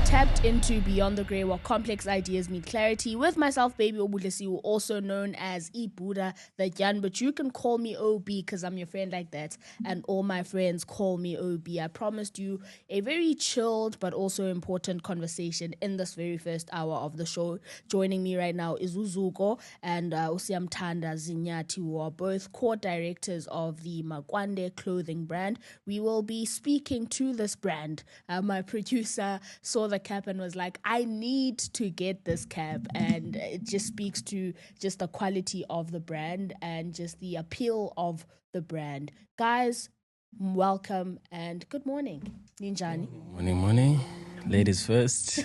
tapped into Beyond the Grey, where complex ideas meet clarity, with myself, Baby Obudlesiwe, also known as Ibuda the Yan, but you can call me OB because I'm your friend like that, and all my friends call me OB. I promised you a very chilled but also important conversation in this very first hour of the show. Joining me right now is Uzuko and Usiamtanda Zinyati, who are both co-directors of the Makwande clothing brand. We will be speaking to this brand. My producer saw the cap and was like, I need to get this cap, and it just speaks to just the quality of the brand and just the appeal of the brand. Guys, welcome and good morning. Ninjani. Morning. Ladies first.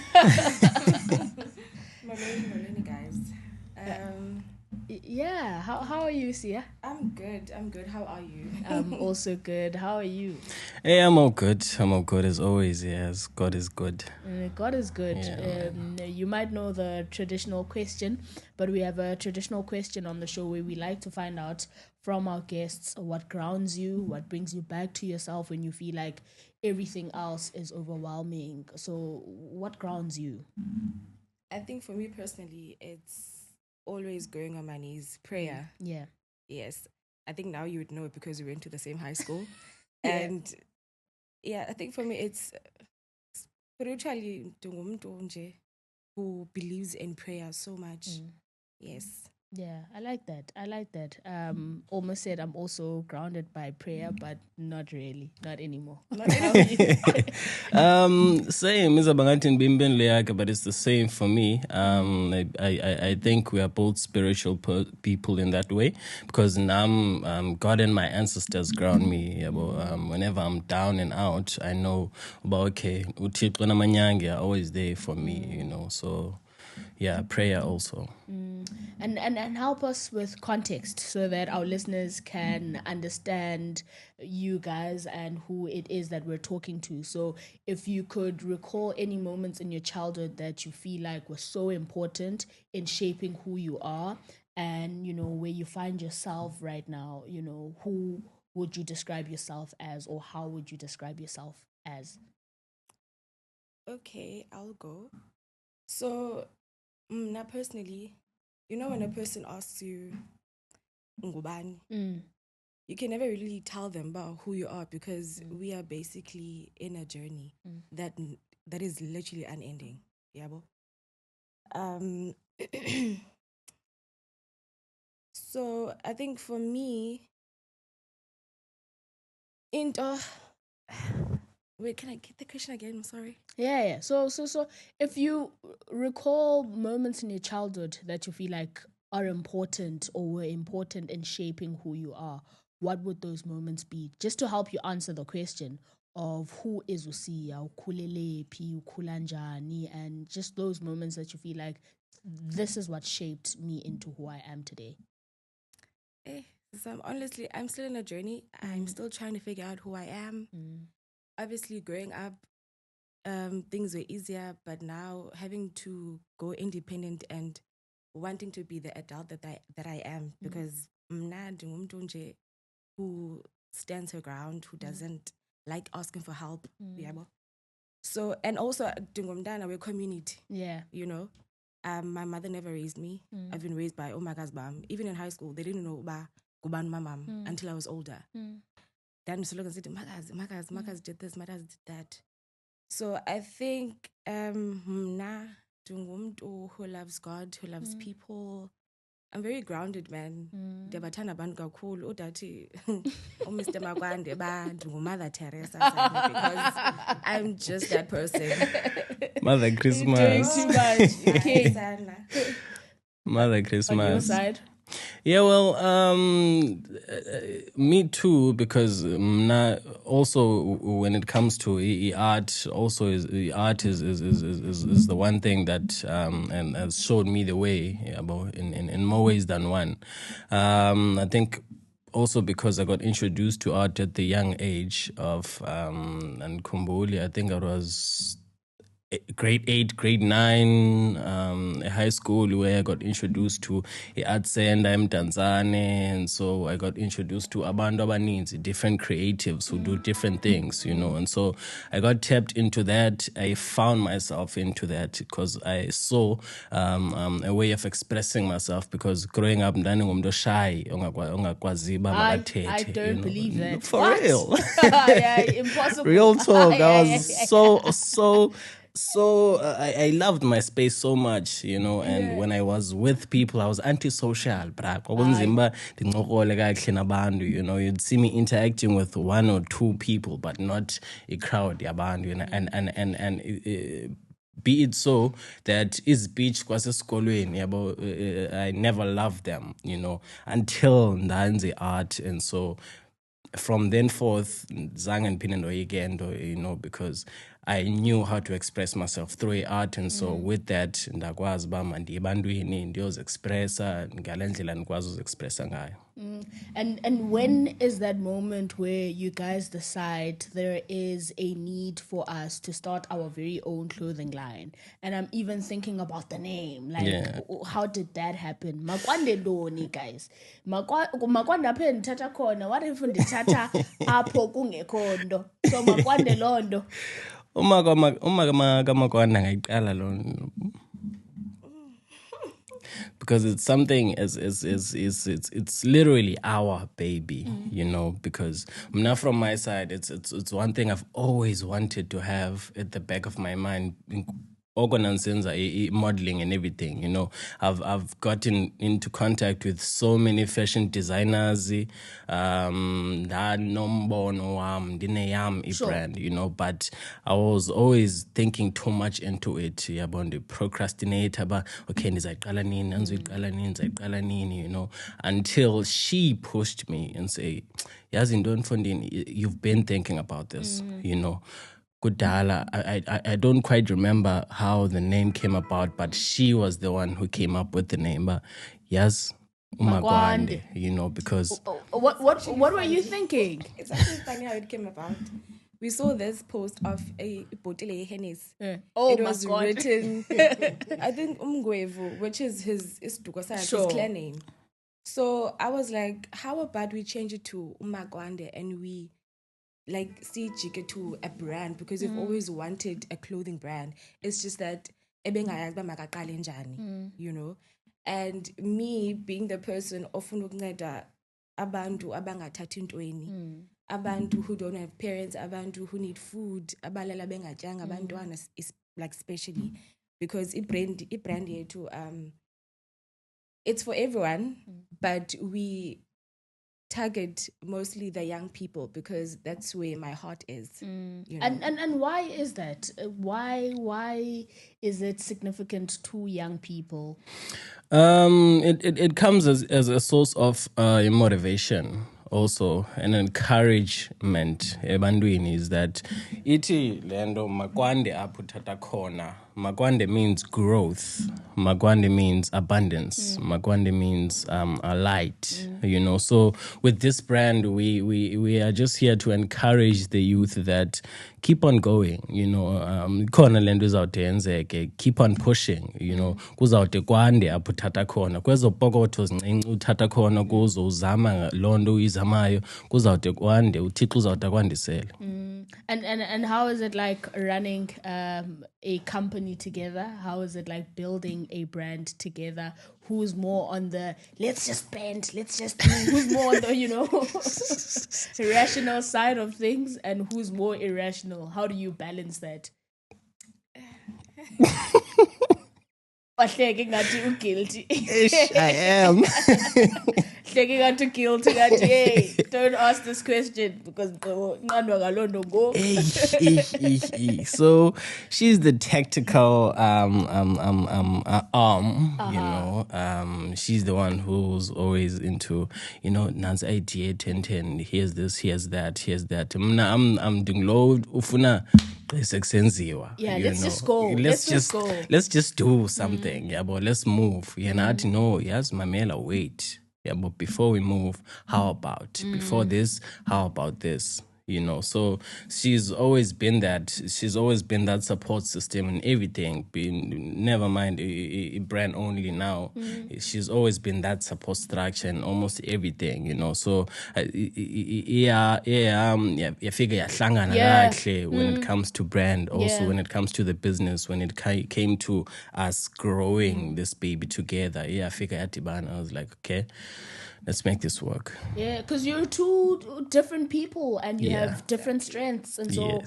Morning, guys. Yeah, how are you, Sia? I'm good. How are you? I'm also good. How are you? Hey, I'm all good as always. Yes, God is good. God is good. Yeah. You might know the traditional question, but we have a traditional question on the show where we like to find out from our guests what grounds you, what brings you back to yourself when you feel like everything else is overwhelming. So, what grounds you? I think for me personally, it's always going on my knees, prayer. Yeah. Yes. I think now you would know it because we went to the same high school. Yeah. And yeah, I think for me it's spiritually ndingumuntu nje who believes in prayer so much. Yes. Yeah, I like that. Almost said I'm also grounded by prayer, but not really. Not anymore. Same is but it's the same for me. I think we are both spiritual people in that way, because now God and my ancestors ground me. Whenever I'm down and out, I know about okay, uThixo namanyange are always there for me. So yeah, prayer also. And help us with context so that our listeners can understand you guys and who it is that we're talking to. So if you could recall any moments in your childhood that you feel like were so important in shaping who you are, and where you find yourself right now, who would you describe yourself as, or how would you describe yourself as? Okay, I'll go. So, now personally, when a person asks you, ngubani, you can never really tell them about who you are, because we are basically in a journey that is literally unending. Yeah, so I think for me, wait, can I get the question again? I'm sorry. Yeah. So if you recall moments in your childhood that you feel like are important or were important in shaping who you are, what would those moments be? Just to help you answer the question of who is Usia, ukhulelephi, ukhula njani, and just those moments that you feel like this is what shaped me into who I am today. So honestly, I'm still in a journey. I'm still trying to figure out who I am. Obviously, growing up, things were easier, but now having to go independent and wanting to be the adult that I am, because mna ndingumuntu nje who stands her ground, who doesn't like asking for help. So, and also ndingumntana we community. Yeah. My mother never raised me. I've been raised by Omaga's mom. Even in high school, they didn't know about Guban Mamam until I was older. Then so look and said, Magas did this, Magas did that. So I think who loves God, who loves people. I'm very grounded, man. Debatana ban kakhulu udati Mr. Makwande ba Mother Teresa, because I'm just that person. Mother Christmas. Doing too much. Okay. Mother Christmas. On your side? Yeah, well, me too, because also when it comes to art, also is the one thing that and has showed me the way, in more ways than one. I think also because I got introduced to art at the young age of and Kumbuli. I think I was grade 8, grade 9, high school where I got introduced to Art Senda Mdanzane, and so I got introduced to abantu abaninzi, different creatives who do different things, you know, and so I got tapped into that. I found myself into that because I saw a way of expressing myself, because growing up ndandingumntu shy ongakwazi uba I makathethe, don't you know. believe that. For What? real. Yeah, impossible. Real talk. I Yeah, was I loved my space so much, you know, and when I was with people, I was antisocial, bra. Kwakunzima ndincokole kakuhle nabantu, you know, you'd see me interacting with one or two people, but not a crowd yabantu, you know, and be it so that izipitch kwasesikolweni yabo, I never loved them, you know, until ndanze art. And so from then forth, zange ndiphinde ndoyike nto, you know, because I knew how to express myself through art. And so with that, ndakwazi uba mandiye ebantwini ndiyoziexpressa ngale ndlela ndikwazi uziexpressa ngayo. And when is that moment where you guys decide there is a need for us to start our very own clothing line? And I'm even thinking about the name. Like, Yeah. how did that happen? Makwande ndoni, guys. Makwande aphe ndithatha khona. What if ndithatha apho kungekho nto? So makwande londo. Uma kaMakwanda ngayiqala lo, because it's something it's literally our baby, you know, because now from my side, it's one thing I've always wanted to have at the back of my mind. Modeling and everything, you know, I've gotten into contact with so many fashion designers, brand, you know, but I was always thinking too much into it. About the procrastinator, but okay, ndizayiqala nini, you know, until she pushed me and say, yazi ntoni Mfondini, you've been thinking about this, you know. Kudala, I don't quite remember how the name came about, but she was the one who came up with the name. But yes, Umakwande, you know, because What were you thinking? It's actually funny how it came about. We saw this post of a Botile Hennes. Oh it my was God. written, I think Umgwevu, which is his Sure. clan name. So I was like, how about we change it to Umakwande and we like see Jike to a brand, because we've always wanted a clothing brand. It's just that ebengayazi uba makaqale njani, you know. And me being the person often ukunceda abantu abangathathi ntweni, abantu who don't have parents, abantu who need food, abalala bengatyanga abantwana is like especially because brand yethu it's for everyone, but we target mostly the young people because that's where my heart is. You know? And why is that? Why is it significant to young people? It comes as a source of motivation, also an encouragement ebantwini, is that iti lendo Makwande aputata khona. Makwande means growth. Makwande means abundance. Makwande means a light, you know. So with this brand, we are just here to encourage the youth that keep on going, you know. Khona lento izawude yenzeke, keep on pushing, you know. Kuzawude kwande apho uthatha khona. Kwezo pokotho zincinci uthatha khona kuzo uzama loo nto uyizamayo, kuzawude kwande, uThixo uzawude akwandisele. And how is it like running a company together? How is it like building a brand together? Who's more on the let's just spend, let's just do? Who's more on the, you know, rational side of things, and who's more irrational? How do you balance that? Guilty. I am. Guilty. Hey, don't ask this question because So she's the tactical arm, you know. She's the one who's always into, you know, Nan's idea 10. Here's this, here's that. I'm doing load ufuna. Yeah, let's just go. Let's just do something. Yeah, but let's move. Yeah, not no. Yes, Mamela, wait. Yeah, but before we move, how about before this? How about this? you know. So she's always been that support system and everything. Never mind a brand only now. She's always been that support structure and almost everything, you know. So yeah, figure kahle when it comes to brand, also when it comes to the business, when it came to us growing this baby together. Yeah, I figure I was like, okay, let's make this work. Yeah, because you're two different people and you have different strengths. And so,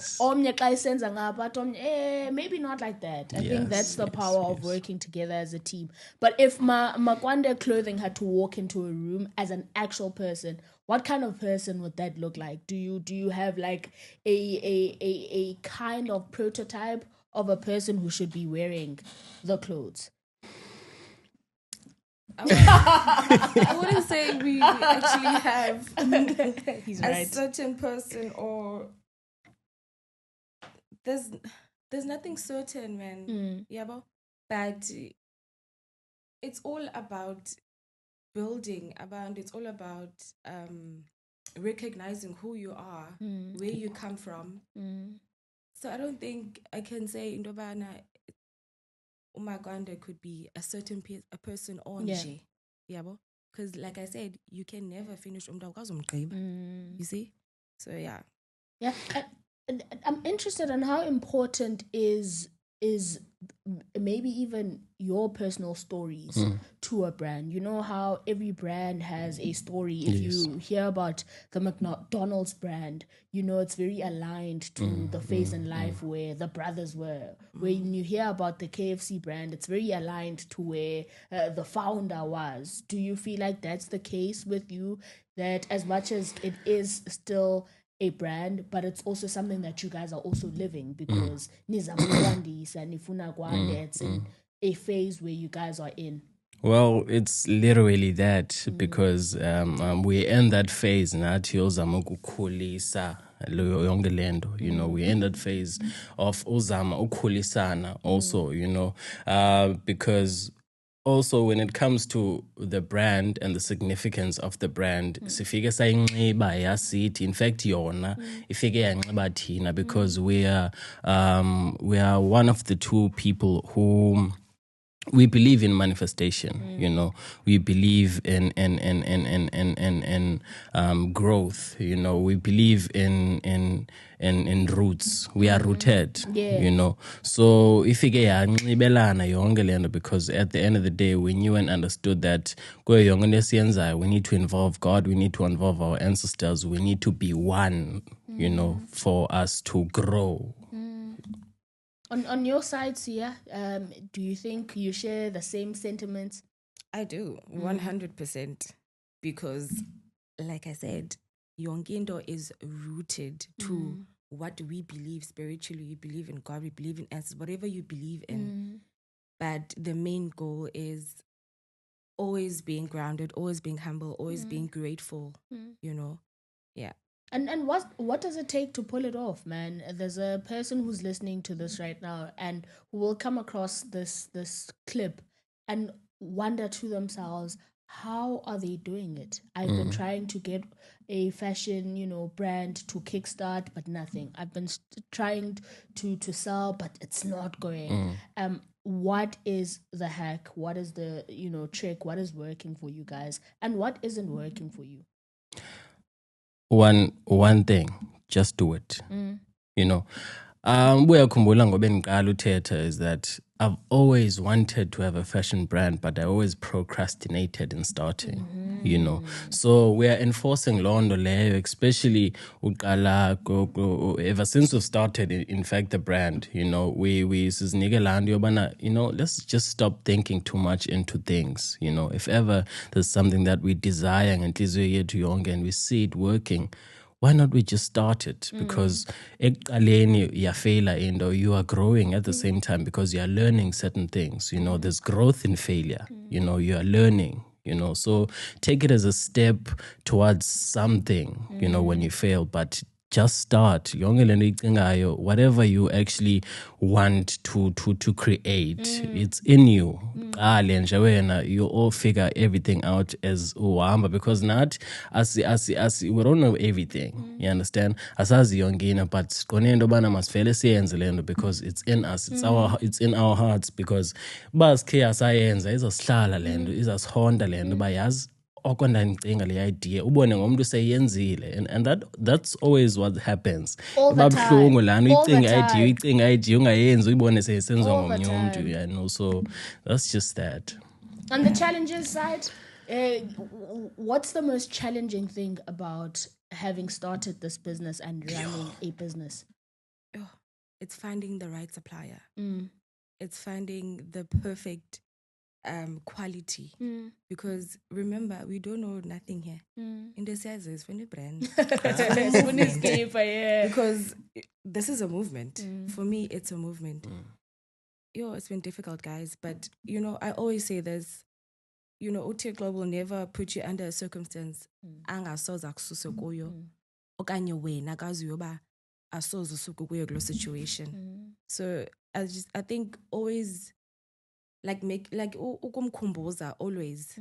maybe not like that. I think that's the power of working together as a team. But if Makwande Clothing had to walk into a room as an actual person, what kind of person would that look like? Do you have like a kind of prototype of a person who should be wearing the clothes? I wouldn't say we actually have a certain person, or there's nothing certain, man. Yeah, but it's all about building. It's all about recognizing who you are, where you come from. So I don't think I can say Indobana Umaganda could be a certain person on J. Yeah, because like I said, you can never finish you see? So yeah. Yeah. I'm interested in how important is maybe even your personal stories to a brand. You know how every brand has a story. If you hear about the McDonald's brand, you know it's very aligned to the phase in life where the brothers were. When you hear about the KFC brand, it's very aligned to where the founder was. Do you feel like that's the case with you? That as much as it is still a brand, but it's also something that you guys are also living, because it's in a phase where you guys are in. Well, it's literally that, because we're in that phase nathi ozama ukukhulisa yonke lento, you know. We're in that phase of uzama ukukhulisana also, you know, because also when it comes to the brand and the significance of the brand, sifike sayinxiba yasithi, in fact yona ifike yanxiba thina, because we are one of the two people who we believe in manifestation, you know. We believe in growth, you know. We believe in roots. We are rooted, you know. So if you get because at the end of the day, we knew and understood that we need to involve God, we need to involve our ancestors, we need to be one, you know, for us to grow. On your side, Sia, do you think you share the same sentiments? I do, 100%. Because, like I said, Yongindo is rooted to what we believe spiritually. We believe in God, we believe in answers, whatever you believe in. But the main goal is always being grounded, always being humble, always being grateful, you know? Yeah. And what does it take to pull it off, man? There's a person who's listening to this right now and who will come across this clip and wonder to themselves, how are they doing it? I've been trying to get a fashion, you know, brand to kickstart, but nothing. I've been trying to sell, but it's not going. What is the hack? What is the, you know, trick? What is working for you guys? And what isn't working for you? One thing, just do it. You know, uyakhumbula ngoba engiqala uthetha is that I've always wanted to have a fashion brand, but I always procrastinated in starting, you know. So we are enforcing Londo Leo, especially ever since we've started, in fact, the brand, you know, we you know, let's just stop thinking too much into things, you know. If ever there's something that we desire and we see it working, why not we just start it? Because you are growing at the same time, because you are learning certain things. You know, there's growth in failure. You know, you are learning, you know. So take it as a step towards something, you know, when you fail. But just start. Yonke lento icingayo, whatever you actually want to create, it's in you. You all figure everything out as uhamba, because not as we don't know everything. You understand? Asazi yongina, but konendo bana masifele siyenze lento because it's in us. It's in our hearts, because basikhe asayenza izosihlala lento, izasihonda lento bayazi okonda ngicinga le idea ubone ngomuntu seyenzile, and that's always what happens. Babhlungu lana uyicinga idea ungayenzi uyibone seyisenzwa ngomunye umuntu, you know. So that's just that. On the challenges side, what's the most challenging thing about having started this business and running a business? It's finding the right supplier. It's finding the perfect quality, because remember, we don't know nothing here. In the sizes, when you brand, because this is a movement. For me, it's a movement. It's been difficult, guys, but I always say this. OTA Global will never put you under a circumstance angasoza kususa kuyo okanye wena kazi yoba asoza usuku kuyo kulo situation. So I think always ukumkhumbuza always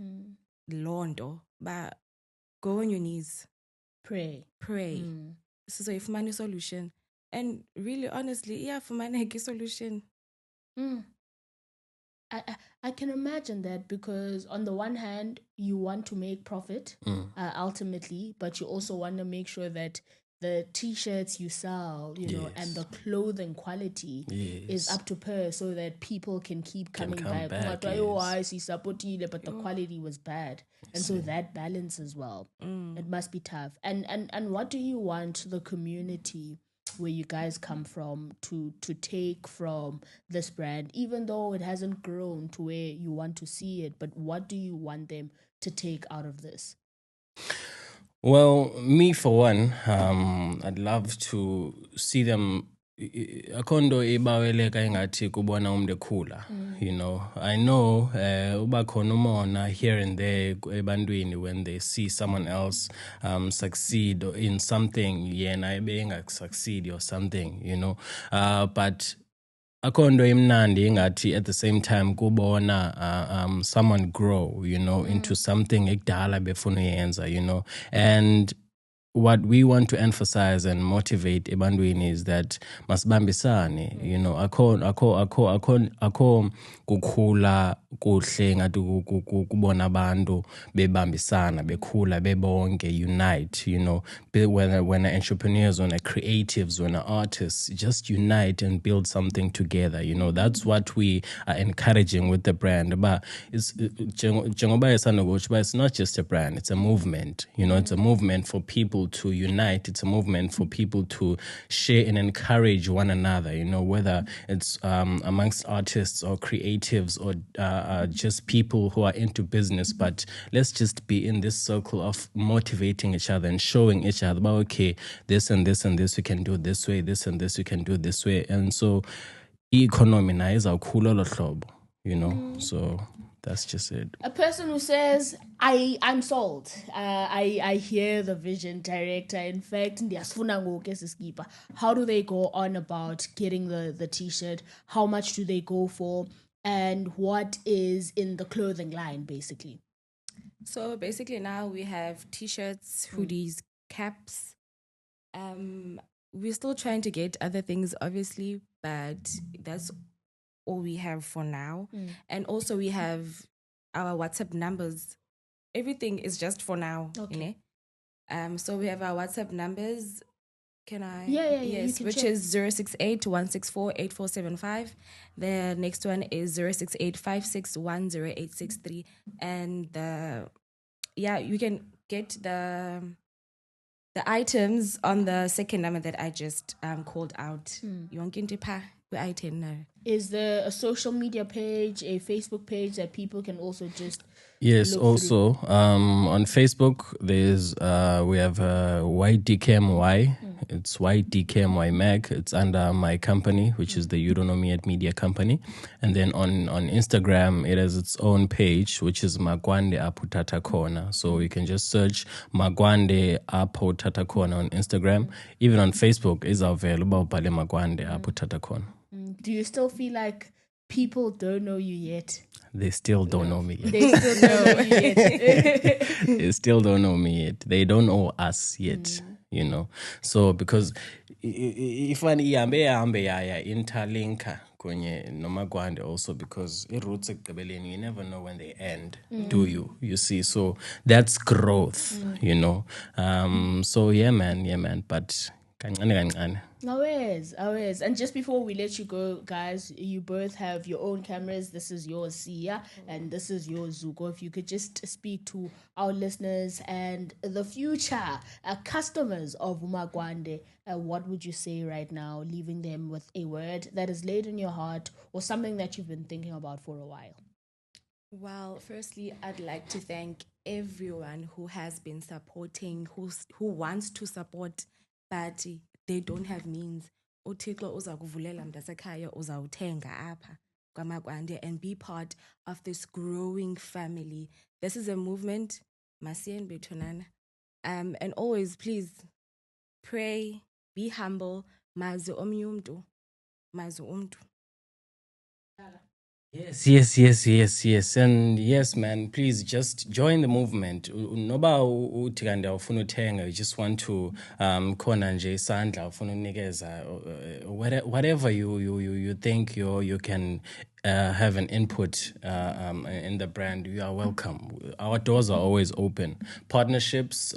londo, but go on your knees, pray. So you find a solution, and really honestly, find a solution. I can imagine that, because on the one hand you want to make profit ultimately, but you also want to make sure that the t-shirts you sell, and the clothing quality is up to par, so that people can keep coming back. I see supported, but the quality was bad, and so that balance as well. It must be tough. And what do you want the community where you guys come from to take from this brand, even though it hasn't grown to where you want to see it? But what do you want them to take out of this? Well, me for one, I'd love to see them akondo ibaweleka engathi kubona umntu ekhula. I know uba khona umona here and there ebantwini when they see someone else succeed in something yena ebe succeed or something, but akondo imnandi engathi at the same time kubona someone grow, into something ekudala befuna uyenza, and what we want to emphasize and motivate ebantwini is that masibambisane, akho kukhula kuhle ngathi kubona abantu bebambisana bekhula bebonke unite, when entrepreneurs, when creatives, when artists just unite and build something together, that's what we are encouraging with the brand. But it's not just a brand, it's a movement, it's a movement for people to unite. It's a movement for people to share and encourage one another, whether it's amongst artists or creatives or just people who are into business. But let's just be in this circle of motivating each other and showing each other about, okay, this and this and this we can do this way, this and this we can do this way. And so economy na izawukhula lo hlobo, so that's just it. A person who says, I'm sold. I hear the vision director. In fact, how do they go on about getting the t-shirt? How much do they go for? And what is in the clothing line, basically? So basically now we have t-shirts, hoodies, caps. We're still trying to get other things, obviously, but that's all we have for now. And also we have our WhatsApp numbers. Everything is just for now. Okay. So we have our WhatsApp numbers. Can I? Yeah. Yes, which is 068 164 8475. The next one is 068 561 0863. And you can get the items on the second number that I just called out. You want to pay item now? Is there a social media page, a Facebook page that people can also just Yes, also on Facebook there's we have YDKMY, It's YDKMY Mag. It's under my company, which is the You Don't Know Me Yet Media Company. And then on Instagram, it has its own page, which is Magwande Apho Thatha Khona. So you can just search Magwande Apho Thatha Khona on Instagram. Even on Facebook, is available Bale Magwande Apho Thatha Khona. Do you still feel like people don't know you yet? They still don't know me yet. They still don't know you yet. They still don't know me yet. They don't know us yet, you know. So because if ihambe yaya interlinka kwenye nomagwande also, because roots ekugqibeleni, you never know when they end, do you? You see, so that's growth, you know. So yeah man, but kancane. Always. And just before we let you go, guys, you both have your own cameras. This is yours, Sia, and this is yours, Zuko. If you could just speak to our listeners and the future customers of Umagwande, what would you say right now, leaving them with a word that is laid in your heart or something that you've been thinking about for a while? Well, firstly, I'd like to thank everyone who has been supporting, who wants to support, but they don't have means. uThixo uzakuvulela mntasekhaya uzawuthenga apha kwaMagwande and be part of this growing family. This is a movement, masiyeni bethonana. And always, please, pray, be humble, mazi omnye umntu. Yes. And yes, man, please just join the movement. Noba uthi kanti awufuna uthenga, you just want to khona nje isandla ufuna unikeza, whatever you think you can have an input in the brand, you are welcome. Our doors are always open. Partnerships,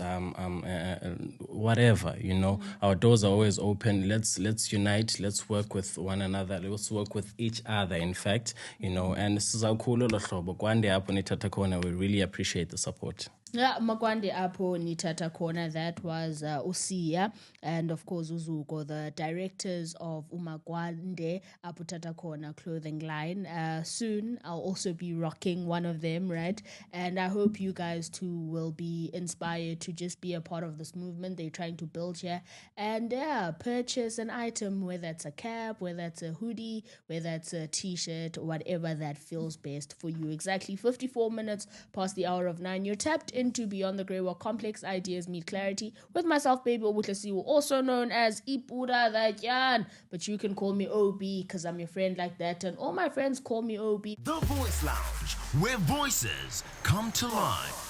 whatever, you know, our doors are always open. Let's unite. Let's work with one another. Let's work with each other, in fact, you know. And this is our cool Gwande Apho Nithatha Khona. We really appreciate the support. Yeah, Magwande Apho Nithatha Khona, that was Usia and of course Uzuko, the directors of Umagwande Apho Thatha Khona clothing line. Soon I'll also be rocking one of them, right? And I hope you guys too will be inspired to just be a part of this movement they're trying to build here. And purchase an item, whether it's a cap, whether it's a hoodie, whether it's a t-shirt, whatever that feels best for you. Exactly 54 minutes past the hour of 9. You're tapped into Beyond the Grey, where complex ideas meet clarity, with myself, Baby Obuhlesiwe, also known as Ibuda the Jan, but you can call me OB because I'm your friend like that, and all my friends call me OB. The Voice Lounge, where voices come to life.